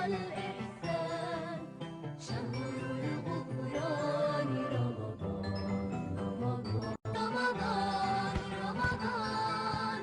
الإحسان شهر الغفران رمضان رمضان رمضان.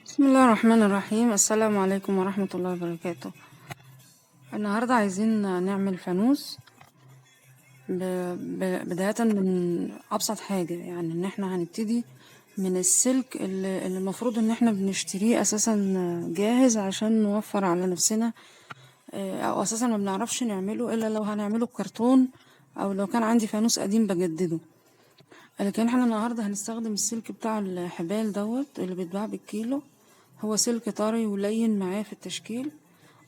بسم الله الرحمن الرحيم. السلام عليكم ورحمة الله وبركاته. النهاردة عايزين نعمل فانوس بداية من أبسط حاجة، يعني إن احنا هنبتدي من السلك اللي المفروض إن احنا بنشتريه أساسا جاهز عشان نوفر على نفسنا، أو أساسا ما بنعرفش نعمله إلا لو هنعمله بكرتون، أو لو كان عندي فانوس قديم بجدده. لكن احنا النهاردة هنستخدم السلك بتاع الحبال دوت اللي بيتباع بالكيلو. هو سلك طري ولين معاه في التشكيل،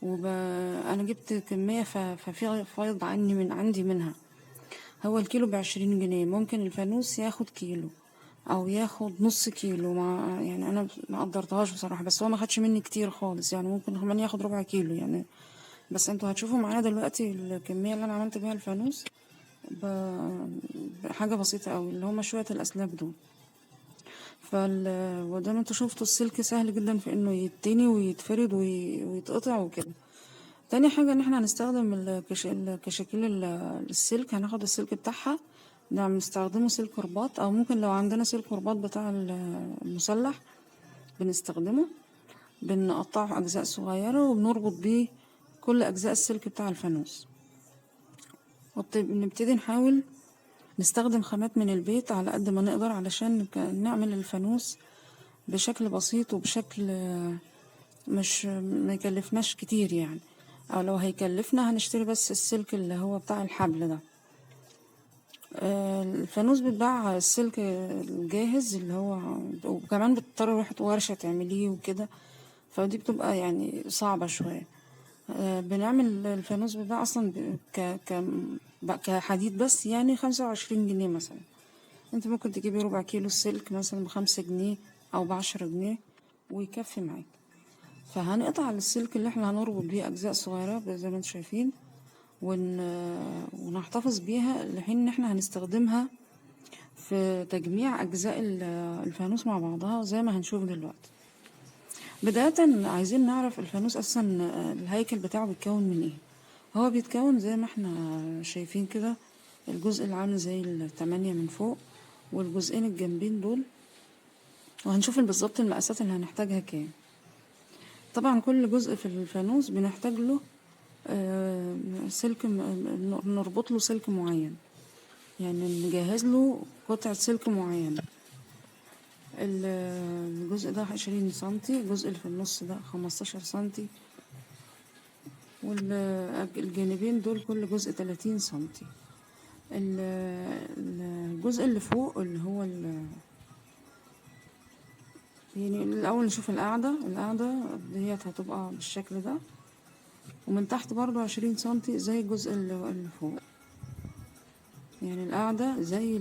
انا جبت كمية ففي فايض عندي منها. هو الكيلو ب20 جنيه، ممكن الفانوس ياخد كيلو او ياخد نص كيلو، يعني انا ما قدرتهاش بصراحة، بس هو ما خدش مني كتير خالص، يعني ممكن كمان ياخد ربع كيلو يعني. بس انتوا هتشوفوا معايا دلوقتي الكمية اللي انا عملت بيها الفانوس بحاجة بسيطة قوي، اللي هما شوية الاسلاك دول. وده ما انتوا شفتوا السلك سهل جدا في انه يتني ويتفرد ويتقطع وكده. تاني حاجة ان احنا هنستخدم الكشاكيل السلك، هناخد السلك بتاعها نستخدمه سلك رباط، او ممكن لو عندنا سلك رباط بتاع المسلح بنستخدمه، بنقطعه اجزاء صغيرة وبنربط بيه كل اجزاء السلك بتاع الفانوس. وبنبتدي نحاول نستخدم خامات من البيت على قد ما نقدر علشان نعمل الفانوس بشكل بسيط وبشكل مش ما يكلفناش كتير يعني، او لو هيكلفنا هنشتري بس السلك اللي هو بتاع الحبل ده. الفانوس بيتباع السلك الجاهز اللي هو، وكمان بتضطر روح ورشة تعمليه وكده، فدي بتبقى يعني صعبة شوية. بنعمل الفانوس بيتباع اصلا كحديد بس، يعني 25 جنيه مثلا. انت ممكن تجيبي ربع كيلو السلك مثلا ب5 جنيه او ب10 جنيه ويكفي معاك. فهنقطع السلك اللي احنا هنربط بيه اجزاء صغيرة زي ما انتم شايفين، ونحتفظ بيها لحين ان احنا هنستخدمها في تجميع اجزاء الفانوس مع بعضها زي ما هنشوف دلوقتي. بداية عايزين نعرف الفانوس اساسا الهيكل بتاعه بيتكون من ايه. هو بيتكون زي ما احنا شايفين كده، الجزء اللي عامل زي ال8 من فوق، والجزئين الجنبين دول، وهنشوف بالظبط المقاسات اللي هنحتاجها كام. طبعا كل جزء في الفانوس بنحتاج له سلك، نربط له سلك معين، يعني نجهز له قطعة سلك معينة. الجزء ده 20 سنتي، الجزء اللي في النص ده 15 سنتي، والجانبين دول كل جزء 30 سنتي. الجزء اللي فوق اللي هو يعني الأول نشوف القاعدة ديت هتبقى بالشكل ده، ومن تحت برضو 20 سنتي زي الجزء اللي فوق. يعني القاعدة زي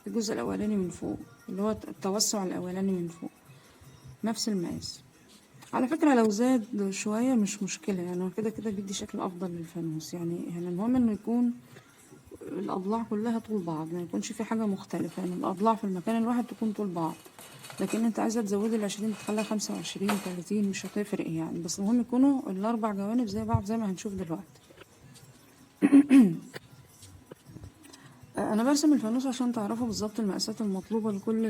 الجزء الأولاني من فوق، اللي هو التوسع الأولاني من فوق، نفس المقاس. على فكرة لو زاد شوية مش مشكلة، يعني هو كده كده بيدي شكل أفضل للفانوس، يعني المهم إنه يكون الأضلاع كلها طول بعض، ما يكونش في حاجة مختلفة، يعني الأضلاع في المكان الواحد تكون طول بعض. لكن انت عايزة تزودي ال20 تخليها 25 30 مش هتفرق يعني، بس المهم يكونوا الأربع جوانب زي بعض زي ما هنشوف دلوقتي. انا برسم الفانوس عشان تعرفوا بالظبط المقاسات المطلوبة لكل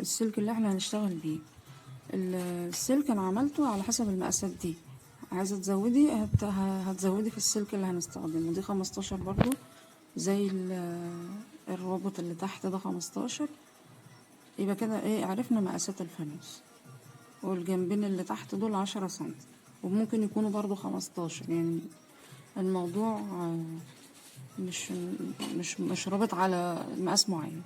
السلك اللي احنا هنشتغل بيه. السلك انا عملته على حسب المقاسات دي، عايزة تزودي هتزودي في السلك اللي هنستخدمه. دي 15 برضو زي الرابط اللي تحت ده 15. يبقى كده ايه، عرفنا مقاسات الفانوس. والجنبين اللي تحت دول 10 سنتي. وممكن يكونوا برضو 15 يعني. الموضوع مش مش رابط على مقاس معين.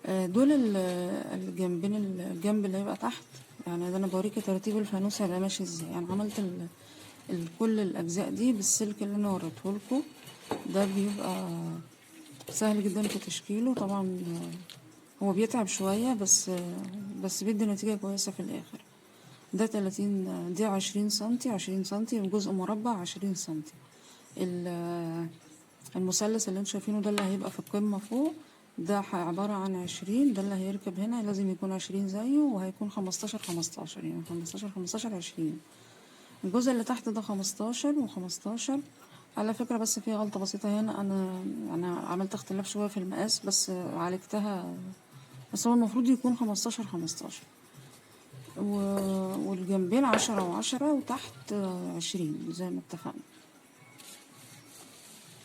دول الجنبين، الجنب اللي هيبقى تحت. يعني ده انا بوريكي ترتيب الفانوس هيبقى ماشي ازاي. انا عملت كل الاجزاء دي بالسلك اللي انا وريته لكم. ده بيبقى سهل جدا في تشكيله طبعا. هو بيتعب شوية بس بيدي نتيجة كويسة في الاخر. ده 30، دي 20 سنتي، 20 سنتي، الجزء مربع 20 سنتي. المثلث اللي انتوا شايفينه ده اللي هيبقى في القمة فوق، ده عبارة عن 20. ده اللي هيركب هنا لازم يكون 20 زيه، وهيكون 15 يعني 15 20. الجزء اللي تحت ده 15 و15. على فكرة بس في غلطة بسيطة هنا، أنا عملت اختلاف شوية في المقاس بس عالجتها. بس هو المفروض يكون 15 والجنبين 10 و10 وتحت 20 زي ما اتفقنا.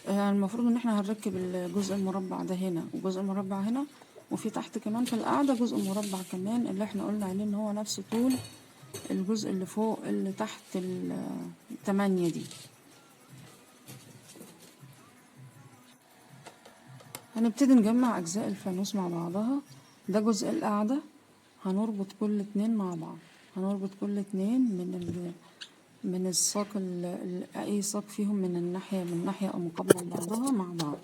المفروض ان احنا هنركب الجزء المربع ده هنا وجزء المربع هنا، وفي تحت كمان في القاعدة جزء مربع كمان اللي احنا قلنا عليه ان هو نفس طول الجزء اللي فوق اللي تحت 8 دي. هنبتدي نجمع اجزاء الفانوس مع بعضها. ده جزء القاعدة، هنربط كل اتنين مع بعض. هنربط كل اتنين من الساق اي ساق فيهم من ناحية او مقابلة لبعضها مع بعض.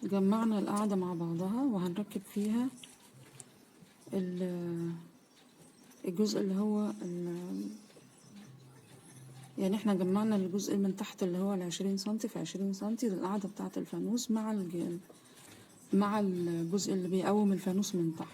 جمعنا القاعدة مع بعضها وهنركب فيها الجزء اللي هو يعني احنا جمعنا الجزء من تحت اللي هو 20 سنتي في 20 سنتي للقاعدة بتاعة الفانوس مع الجزء اللي بيقوم الفانوس من تحت.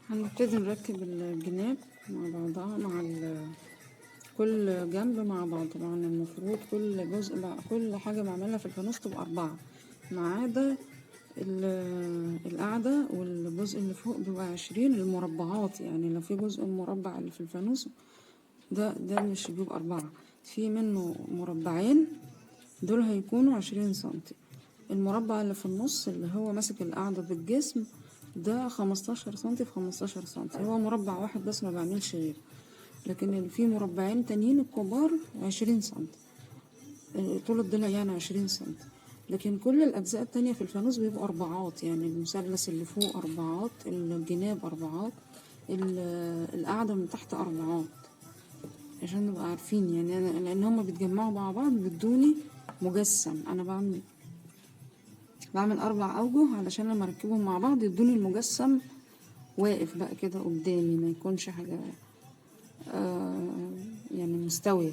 هنبتدي نركب الجناب مع بعضها مع كل جنب مع بعض. طبعا المفروض كل جزء كل حاجة بعملها في الفانوس تبقى 4 ما عدا القاعدة، والجزء اللي فوق بيبقى 20 المربعات. يعني لو في جزء مربع اللي في الفانوس ده مش بيبقى 4، في منه مربعين دول هيكونوا 20 سنتي. المربع اللي في النص اللي هو ماسك القاعدة بالجسم ده 15 سنتي في 15 سنتي. هو مربع واحد بس ما بعملش غيره، لكن في مربعين تانيين الكبار 20 سنتي. طول الضلع يعني 20 سنتي. لكن كل الأجزاء التانية في الفانوس بيبقوا أربعات. يعني المثلث اللي فوق أربعات، الجناب أربعات، القاعدة من تحت أربعات، عشان نبقى عارفين. يعني لأن هما بيتجمعوا مع بعض بيدوني مجسم. أنا بعمل 4 أوجه علشان لما أركبهم مع بعض يدوني المجسم واقف بقى كده قدامي، ما يكونش حاجة يعني مستوية.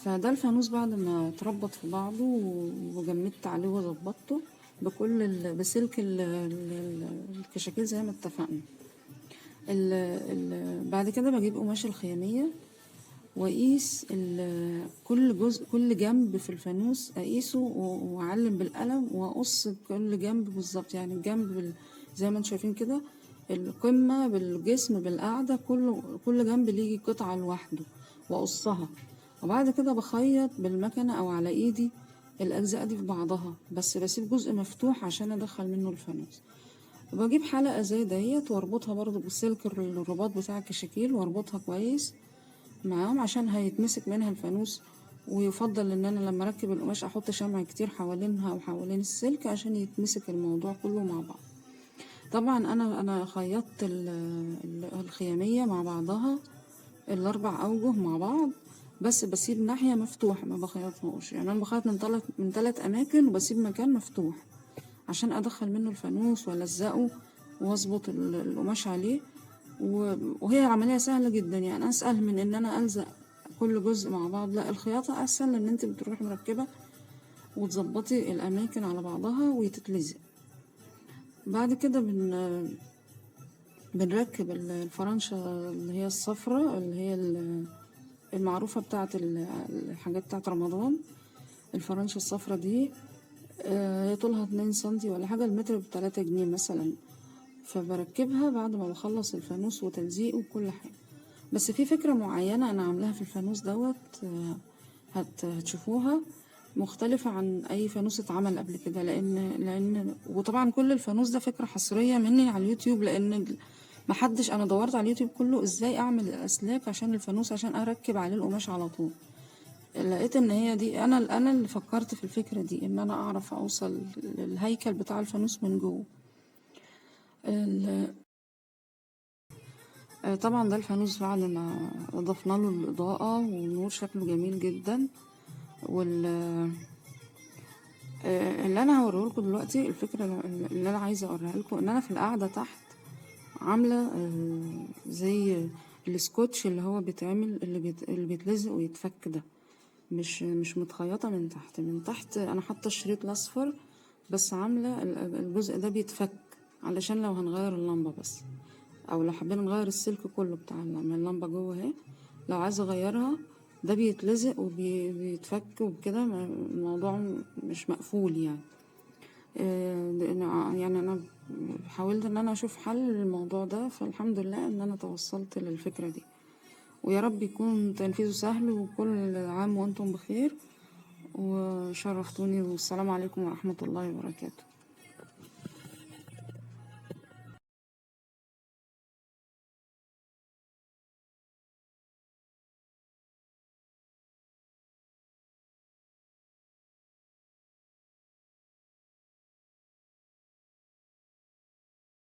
فده الفانوس بعد ما اتربط في بعضه وجمدت عليه وظبطته بسلك الكشاكيل زي ما اتفقنا. بعد كده بجيب قماش الخيامية واقيس كل جنب في الفانوس، اقيسه واعلم بالقلم واقص كل جنب بالظبط. يعني الجنب زي ما انتم شايفين كده، القمة بالجسم بالقاعدة كل جنب ليه قطعة لوحده واقصها. وبعد كده بخيط بالمكنة او على ايدي الاجزاء دي في بعضها، بس بسيب جزء مفتوح عشان ادخل منه الفانوس. وبجيب حلقة زي ديت واربطها برضو بالسلك الرباط بتاع الكشاكيل، واربطها كويس معاهم عشان هيتمسك منها الفانوس. ويفضل ان انا لما اركب القماش احط شمع كتير حوالينها وحوالين السلك عشان يتمسك الموضوع كله مع بعض. طبعا انا خيطت الخيامية مع بعضها ال4 اوجه مع بعض، بس بسيب ناحية مفتوحة ما بخيطهاش. يعني انا بخيط من 3 اماكن وبسيب مكان مفتوح عشان ادخل منه الفانوس والزقه واظبط القماش عليه. وهي عملية سهلة جدا، يعني اسهل من ان انا الزق كل جزء مع بعض. لا، الخياطة اسهل ان انت بتروحي مركبة وتظبطي الاماكن على بعضها وتتلزق. بعد كده بنركب الفرنشة اللي هي الصفرة، اللي هي المعروفة بتاعة الحاجات بتاعة رمضان. الفرنشة الصفرة دي هي طولها 2 سنتي ولا حاجة، المتر ب3 جنيه مثلا. فبركبها بعد ما بخلص الفانوس وتلزيقه وكل حاجة. بس في فكرة معينة أنا عاملاها في الفانوس دوت، هتشوفوها مختلفة عن أي فانوس اتعمل قبل كده، لأن وطبعا كل الفانوس ده فكرة حصرية مني على اليوتيوب، لأن محدش، أنا دورت على اليوتيوب كله ازاي أعمل الأسلاك عشان الفانوس عشان أركب عليه القماش على طول. لقيت ان هي دي، انا اللي فكرت في الفكرة دي، ان انا اعرف اوصل للهيكل بتاع الفانوس من جوه. طبعا ده الفانوس بعد ما اضفنا له الاضاءة والنور شكله جميل جدا. وال اللي انا هوريه لكم دلوقتي، الفكرة اللي انا عايزة اوريها لكم، ان انا في القعدة تحت عاملة زي السكوتش اللي هو بيتعمل، اللي بيتلزق ويتفك ده، مش متخيطة من تحت. من تحت انا حاطة الشريط الاصفر بس، عاملة الجزء ده بيتفك علشان لو هنغير اللمبة بس، او لو حبينا نغير السلك كله بتاع اللمبة جوه اهي، لو عايزة اغيرها ده بيتلزق وبيتفك وكده، الموضوع مش مقفول يعني. يعني انا حاولت ان انا اشوف حل للموضوع ده، فالحمد لله ان انا توصلت للفكرة دي، ويا رب يكون تنفيذه سهل. وكل عام وانتم بخير وشرفتوني، والسلام عليكم ورحمة الله وبركاته.